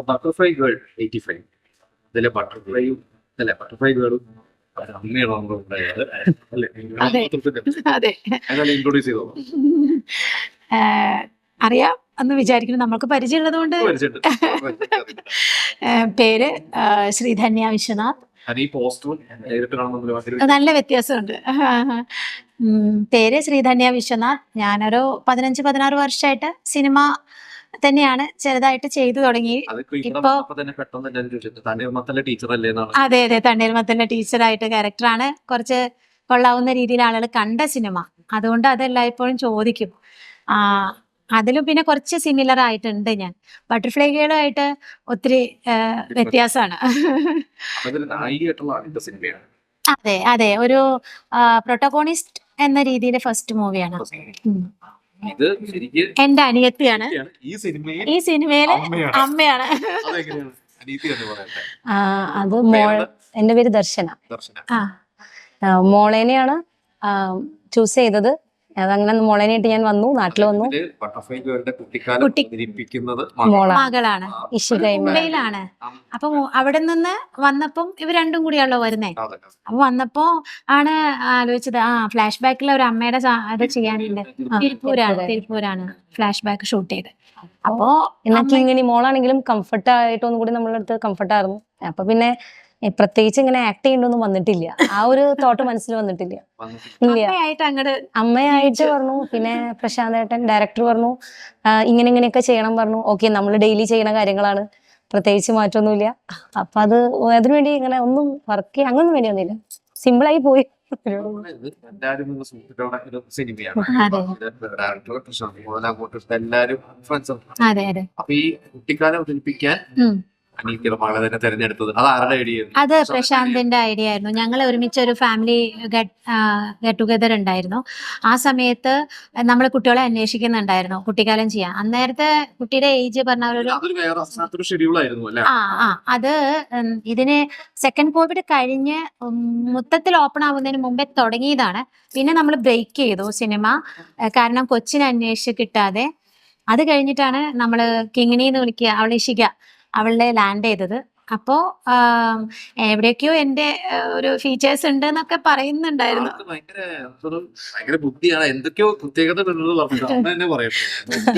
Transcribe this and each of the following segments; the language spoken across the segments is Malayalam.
ബട്ടർഫ്ലൈ ഗേൾ 85 ഇതിലെ ബട്ടർഫ്ലൈയും അല്ലെ ബട്ടർഫ്ലൈ ഗേളും ഇൻട്രോഡ്യൂസ് ചെയ്തോ? അറിയാം എന്ന് വിചാരിക്കുന്നു, നമുക്ക് പരിചയമുള്ളത് കൊണ്ട്. പേര് ശ്രീധന്യ വിശ്വനാഥ്. നല്ല വ്യത്യാസമുണ്ട്. പേര് ശ്രീധന്യ വിശ്വനാഥ്. ഞാനൊരു 15-16 വർഷമായിട്ട് സിനിമ തന്നെയാണ് ചെറുതായിട്ട് ചെയ്തു തുടങ്ങി. ഇപ്പൊ അതെ തണ്ണീർമത്തന്റെ ടീച്ചറായിട്ട് ക്യാരക്ടറാണ്. കുറച്ച് കൊള്ളാവുന്ന രീതിയിൽ ആളുകൾ കണ്ട സിനിമ, അതുകൊണ്ട് അതെല്ലായ്പ്പോഴും ചോദിക്കും. അതിലും പിന്നെ കുറച്ച് സിമിലർ ആയിട്ടുണ്ട്. ഞാൻ ബട്ടർഫ്ലൈ ഗേളുമായിട്ട് ഒത്തിരി വ്യത്യാസമാണ്. അതെ ഒരു പ്രൊട്ടഗോണിസ്റ്റ് എന്ന രീതിയിൽ ഫസ്റ്റ് മൂവിയാണ്. എന്റെ അനിയത്തിയാണ് ഈ സിനിമയിലെ അമ്മയാണ്. അത് എന്റെ പേര് ദർശന. മോളേനെയാണ് ചൂസ് ചെയ്തത്. അതങ്ങനെ മോളേനായിട്ട് ഞാൻ വന്നു, നാട്ടിൽ വന്നു. മകളാണ്, ഇഷികയിലാണ്. അപ്പൊ അവിടെ നിന്ന് വന്നപ്പം ഇവർ രണ്ടും കൂടിയാണല്ലോ വരുന്നേ. അപ്പൊ വന്നപ്പോ ആണ് ആലോചിച്ചത്, ഫ്ലാഷ് ബാക്കിൽ ഒരു അമ്മയുടെ അത് ചെയ്യാനുണ്ട്. തിരുപ്പൂരാണ് ഫ്ലാഷ് ബാക്ക് ഷൂട്ട് ചെയ്ത്. അപ്പോ എനിക്ക് ഇങ്ങനെ മോളാണെങ്കിലും കംഫർട്ട് ആയിട്ടൊന്നും കൂടി നമ്മളുടെ അടുത്ത് കംഫർട്ടായിരുന്നു. അപ്പൊ പിന്നെ പ്രത്യേകിച്ച് ഇങ്ങനെ ആക്ട് ചെയ്യണ്ടൊന്നും വന്നിട്ടില്ല, ആ ഒരു തോട്ട് മനസ്സിൽ വന്നിട്ടില്ല. അമ്മയായിട്ട് പറഞ്ഞു. പിന്നെ പ്രശാന്ത് ഏട്ടൻ ഡയറക്ടർ പറഞ്ഞു ഇങ്ങനെയൊക്കെ ചെയ്യണം പറഞ്ഞു. ഓക്കെ, നമ്മൾ ഡെയിലി ചെയ്യുന്ന കാര്യങ്ങളാണ്, പ്രത്യേകിച്ച് മാറ്റമൊന്നുമില്ല. അപ്പൊ അതിനുവേണ്ടി ഇങ്ങനെ ഒന്നും വർക്ക് ചെയ്യാൻ അങ്ങനൊന്നും വേണ്ടി വന്നില്ല, സിമ്പിളായി പോയി. അത് പ്രശാന്തിന്റെ ഐഡിയ ആയിരുന്നു. ഞങ്ങൾ ഒരുമിച്ച് ഒരു ഫാമിലി ഗെറ്റ് ടുഗദർ ഉണ്ടായിരുന്നു. ആ സമയത്ത് നമ്മൾ കുട്ടികളെ അന്വേഷിക്കുന്നുണ്ടായിരുന്നു കുട്ടിക്കാലം ചെയ്യാൻ. അന്നേരത്തെ കുട്ടിയുടെ ഏജ് പറഞ്ഞ അത് ഇതിന് സെക്കൻഡ് കോവിഡ് കഴിഞ്ഞ് മൊത്തത്തിൽ ഓപ്പൺ ആവുന്നതിന് മുമ്പേ തുടങ്ങിയതാണ്. പിന്നെ നമ്മൾ ബ്രേക്ക് ചെയ്തു സിനിമ, കാരണം കൊച്ചിനെ അന്വേഷിച്ച് കിട്ടാതെ. അത് കഴിഞ്ഞിട്ടാണ് നമ്മൾ കിങ്ങിണി എന്ന് വിളിക്കുക, അവളെ ഇഷിക, അവളുടെ ലാൻഡ് ചെയ്തത്. അപ്പോ എവിടെയൊക്കെയോ എന്റെ ഒരു ഫീച്ചേഴ്സ് ഉണ്ട് എന്നൊക്കെ പറയുന്നുണ്ടായിരുന്നു.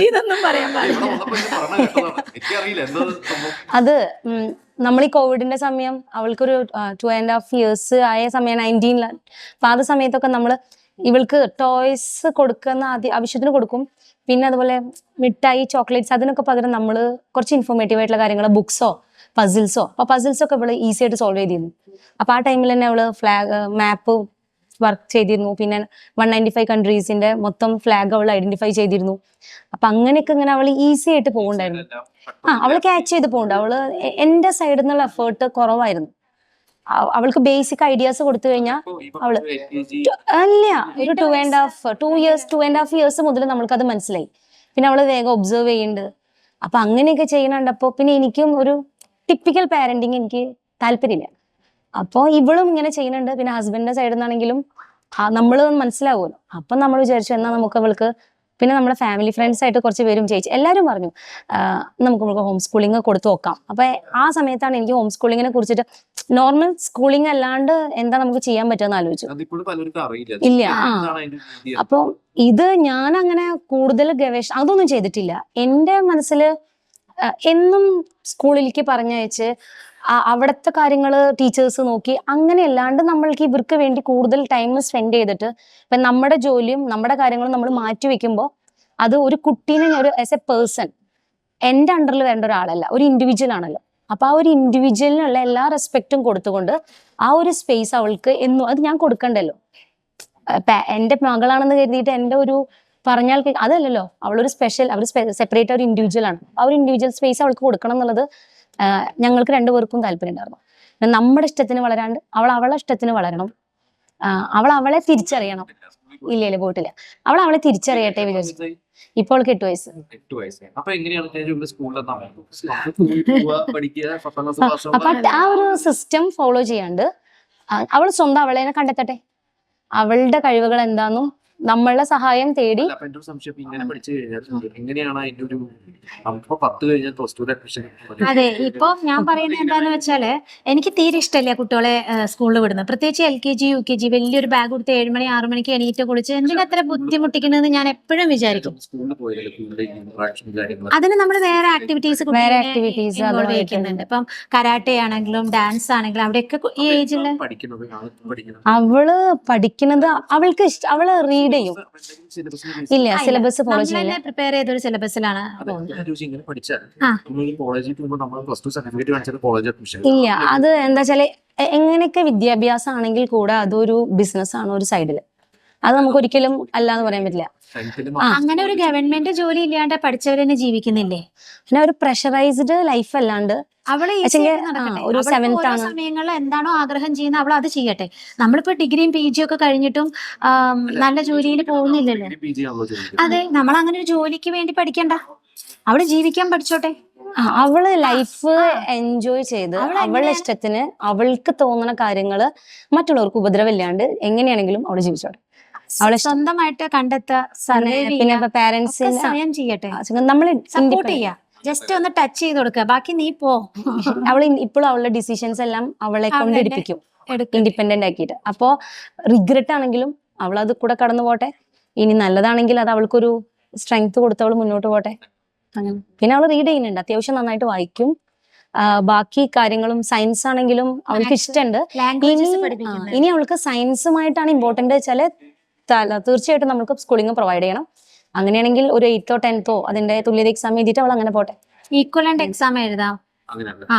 ഇതൊന്നും പറയാൻ അത് നമ്മൾ ഈ കോവിഡിന്റെ സമയം അവൾക്കൊരു 2.5 years ആയ സമയം 19. അപ്പൊ ആ സമയത്തൊക്കെ നമ്മള് ഇവൾക്ക് ടോയ്സ് കൊടുക്കുന്ന ആവശ്യത്തിന് കൊടുക്കും. പിന്നെ അതുപോലെ മിഠായി, ചോക്ലേറ്റ്സ്, അതിനൊക്കെ പകരം നമ്മൾ കുറച്ച് ഇൻഫോർമേറ്റീവ് ആയിട്ടുള്ള കാര്യങ്ങൾ, ബുക്സോ പസിൽസോ. അപ്പൊ പസിൽസൊക്കെ അവള് ഈസി ആയിട്ട് സോൾവ് ചെയ്തിരുന്നു. അപ്പൊ ആ ടൈമിൽ തന്നെ അവള് മാപ്പ് വർക്ക് ചെയ്തിരുന്നു. പിന്നെ 195 കൺട്രീസിന്റെ മൊത്തം ഫ്ലാഗ് അവൾ ഐഡന്റിഫൈ ചെയ്തിരുന്നു. അപ്പൊ അങ്ങനെയൊക്കെ ഇങ്ങനെ അവള് ഈസി ആയിട്ട് പോകുന്നുണ്ടായിരുന്നു. അവള് ക്യാച്ച് ചെയ്ത് പോകുന്നുണ്ട്. അവള് എന്റെ സൈഡിൽ നിന്നുള്ള എഫേർട്ട് കുറവായിരുന്നു. അവൾക്ക് ബേസിക് ഐഡിയാസ് കൊടുത്തു കഴിഞ്ഞാൽ അവള് അല്ല ഒരു 2.5 years മുതൽ നമ്മൾക്കത് മനസ്സിലായി. പിന്നെ അവള് വേഗം ഒബ്സർവ് ചെയ്യുന്നുണ്ട്. അപ്പൊ അങ്ങനെയൊക്കെ ചെയ്യുന്നുണ്ടപ്പോ പിന്നെ എനിക്കും ഒരു ടിപ്പിക്കൽ പാരന്റിങ് എനിക്ക് താല്പര്യമില്ല. അപ്പൊ ഇവളും ഇങ്ങനെ ചെയ്യുന്നുണ്ട്. പിന്നെ ഹസ്ബൻഡിന്റെ സൈഡിൽ നിന്നാണെങ്കിലും നമ്മള് മനസ്സിലാവുമല്ലോ. അപ്പൊ നമ്മൾ വിചാരിച്ചു എന്നാ നമുക്ക് അവൾക്ക്, പിന്നെ നമ്മുടെ ഫാമിലി ഫ്രണ്ട്സ് ആയിട്ട് കുറച്ച് പേരും ചേച്ചി എല്ലാവരും പറഞ്ഞു നമുക്ക് ഹോം സ്കൂളിങ് കൊടുത്തു നോക്കാം. അപ്പൊ ആ സമയത്താണ് എനിക്ക് ഹോം സ്കൂളിങ്ങിനെ കുറിച്ചിട്ട്, നോർമൽ സ്കൂളിംഗ് അല്ലാണ്ട് എന്താ നമുക്ക് ചെയ്യാൻ പറ്റുമെന്ന് ആലോചിച്ചു. ഇല്ല. അപ്പൊ ഇത് ഞാൻ അങ്ങനെ കൂടുതൽ ഗവേഷണം അതൊന്നും ചെയ്തിട്ടില്ല. എന്റെ മനസ്സില് എന്നും സ്കൂളിലേക്ക് പറഞ്ഞയച്ച് അവിടുത്തെ കാര്യങ്ങള് ടീച്ചേഴ്സ് നോക്കി അങ്ങനെ അല്ലാണ്ട് നമ്മൾക്ക് ഇവർക്ക് വേണ്ടി കൂടുതൽ ടൈം സ്പെൻഡ് ചെയ്തിട്ട് ഇപ്പൊ നമ്മുടെ ജോലിയും നമ്മുടെ കാര്യങ്ങളും നമ്മൾ മാറ്റി വെക്കുമ്പോൾ അത് ഒരു കുട്ടീനെ ഒരു ആസ് എ പേഴ്സൺ എന്റെ അണ്ടറിൽ വേണ്ട ഒരാളല്ല, ഒരു ഇൻഡിവിജ്വൽ ആണല്ലോ. അപ്പൊ ആ ഒരു ഇൻഡിവിജ്വലിനുള്ള എല്ലാ റെസ്പെക്റ്റും കൊടുത്തുകൊണ്ട് ആ ഒരു സ്പേസ് അവൾക്ക് എന്നും അത് ഞാൻ കൊടുക്കണ്ടല്ലോ. എന്റെ മകളാണെന്ന് കരുതിയിട്ട് എന്റെ ഒരു പറഞ്ഞാൽ അതല്ലല്ലോ, അവളൊരു സ്പെഷ്യൽ, അവർ സെപ്പറേറ്റ് ഒരു ഇൻഡിവിജ്വൽ ആണ്. ആ ഒരു ഇൻഡിവിജ്വൽ സ്പേസ് അവൾക്ക് കൊടുക്കണം എന്നുള്ളത് ഞങ്ങൾക്ക് രണ്ടുപേർക്കും താല്പര്യം ഉണ്ടായിരുന്നു. നമ്മുടെ ഇഷ്ടത്തിന് വളരാണ്ട് അവൾ അവളെ ഇഷ്ടത്തിന് വളരണം. അവൾ അവളെ തിരിച്ചറിയണം. ഇല്ല പോയിട്ടില്ല. അവൾ അവളെ തിരിച്ചറിയട്ടെ വിചാരിച്ചു. ഇപ്പോൾ 8 വയസ്സ്. അപ്പൊ ആ ഒരു സിസ്റ്റം ഫോളോ ചെയ്യാണ്ട് അവൾ സ്വന്തം അവളെ കണ്ടെത്തട്ടെ, അവളുടെ കഴിവുകൾ എന്താന്നും നമ്മളുടെ സഹായം തേടി അപ്പൊ എന്റെ ഒരു സംശയം ഇപ്പൊ ഇങ്ങനെ പഠിച്ചു കഴിഞ്ഞാൽ എങ്ങനെയാണ് അതിന്റെ ഒരു നമുക്കിപ്പോ 10 കഴിഞ്ഞാൽ +2 അഡ്മിഷൻ അതെ, ഇപ്പൊ ഞാൻ പറയുന്നത് എന്താന്ന് വെച്ചാല് എനിക്ക് തീരെ ഇഷ്ടമില്ല കുട്ടികളെ സ്കൂളിൽ വിടുന്നത്, പ്രത്യേകിച്ച് LKG UKG വലിയൊരു ബാഗ് കൊടുത്ത് 7 മണി 6 മണിക്ക് എണീറ്റ് കുളിച്ച് എന്തിനത്ര ബുദ്ധിമുട്ടിക്കണമെന്ന് ഞാൻ എപ്പോഴും വിചാരിക്കും. സ്കൂളിൽ പോയാലും കൂടുതൽ ഇന്ററാക്ഷൻ കാര്യങ്ങൾ അതിന് നമ്മൾ വേറെ ആക്ടിവിറ്റീസ് activities അത് ചെയ്യുന്നുണ്ട്. ഇപ്പം കരാട്ടെ ആണെങ്കിലും ഡാൻസ് ആണെങ്കിലും അവിടെയൊക്കെ ഈ ഏജില് പഠിക്കുന്നത് പഠിക്കുന്നത് അവള് പഠിക്കുന്നത് അവൾക്ക് അവള് റീഡ് ചെയ്യും. ഇല്ല, സിലബസ് ഫോളോ ചെയ്യില്ല. പ്രിപ്പയർ ചെയ്തൊരു സിലബസിലാണ് ഇങ്ങനെ പഠിച്ചാൽ ആ. നമ്മൾ കോളേജിൽ പോകുമ്പോൾ നമ്മൾ +2 സർട്ടിഫിക്കറ്റ് കാണിച്ചാൽ കോളേജ് അഡ്മിഷൻ ഇല്ല, അത് എന്താ വെച്ചാല് എങ്ങനെയൊക്കെ വിദ്യാഭ്യാസം ആണെങ്കിൽ കൂടെ അതൊരു ബിസിനസ് ആണ് ഒരു സൈഡില്. അത് നമുക്ക് ഒരിക്കലും അല്ലാന്ന് പറയാൻ പറ്റില്ല. അങ്ങനെ ഒരു ഗവൺമെന്റ് ജോലി ഇല്ലാണ്ട് പഠിച്ചവർ തന്നെ ജീവിക്കുന്നില്ലേ? പിന്നെ ഒരു പ്രഷറൈസ്ഡ് ലൈഫ് അല്ലാണ്ട് അവള് ഒരു 7th ആണ്. സമയങ്ങളിൽ എന്താണോ ആഗ്രഹം ചെയ്യുന്നത് അവൾ അത് ചെയ്യട്ടെ. നമ്മളിപ്പോ ഡിഗ്രിയും PG ഒക്കെ കഴിഞ്ഞിട്ടും നല്ല ജോലിയിൽ പോകുന്നില്ലല്ലോ. അതെ, നമ്മൾ അങ്ങനെ ഒരു ജോലിക്ക് വേണ്ടി പഠിക്കണ്ട, അവള് ജീവിക്കാൻ പഠിച്ചോട്ടെ. അവള് ലൈഫ് എൻജോയ് ചെയ്ത് അവളുടെ ഇഷ്ടത്തിന് അവൾക്ക് തോന്നുന്ന കാര്യങ്ങള് മറ്റുള്ളവർക്ക് ഉപദ്രവമില്ലാണ്ട് എങ്ങനെയാണെങ്കിലും അവള് ജീവിച്ചോട്ടെ. അവളെ സ്വന്തമായിട്ട് കണ്ടെത്തുക, പിന്നെ പാരന്റ്സിന് സ്വയം ചെയ്യട്ടെ, നമ്മള് സപ്പോർട്ട് ചെയ്യാ, ജസ്റ്റ് ഒന്ന് ടച്ച് ചെയ്ത് കൊടുക്കുക, ബാക്കി നീ പോ. അവള് ഇപ്പോഴും അവളുടെ ഡിസിഷൻസ് എല്ലാം അവളെ കൊണ്ട് എടുപ്പിക്കും, ഇൻഡിപെൻഡന്റ് ആക്കിയിട്ട്. അപ്പോ റിഗ്രറ്റ് ആണെങ്കിലും അവൾ അത് കൂടെ കടന്നു പോട്ടെ. ഇനി നല്ലതാണെങ്കിൽ അത് അവൾക്കൊരു സ്ട്രെങ്ത് കൊടുത്ത് അവൾ മുന്നോട്ട് പോട്ടെ. അങ്ങനെ പിന്നെ അവൾ റീഡ് ചെയ്യുന്നുണ്ട്, അത്യാവശ്യം നന്നായിട്ട് വായിക്കും. ബാക്കി കാര്യങ്ങളും സയൻസ് ആണെങ്കിലും അവൾക്ക് ഇഷ്ടമുണ്ട്. ഇനി അവൾക്ക് സയൻസുമായിട്ടാണ് ഇമ്പോർട്ടന്റ് വെച്ചാല് തീർച്ചയായിട്ടും നമുക്ക് സ്കൂളിംഗ് പ്രൊവൈഡ് ചെയ്യണം. അങ്ങനെയാണെങ്കിൽ ഒരു 8th or 10th അതിന്റെ തുല്യത എക്സാം എഴുതിയിട്ട് അവൾ അങ്ങനെ പോട്ടെ. ഈക്വലന്റ് എക്സാം എഴുതാം. അങ്ങനെയാണ്. ആ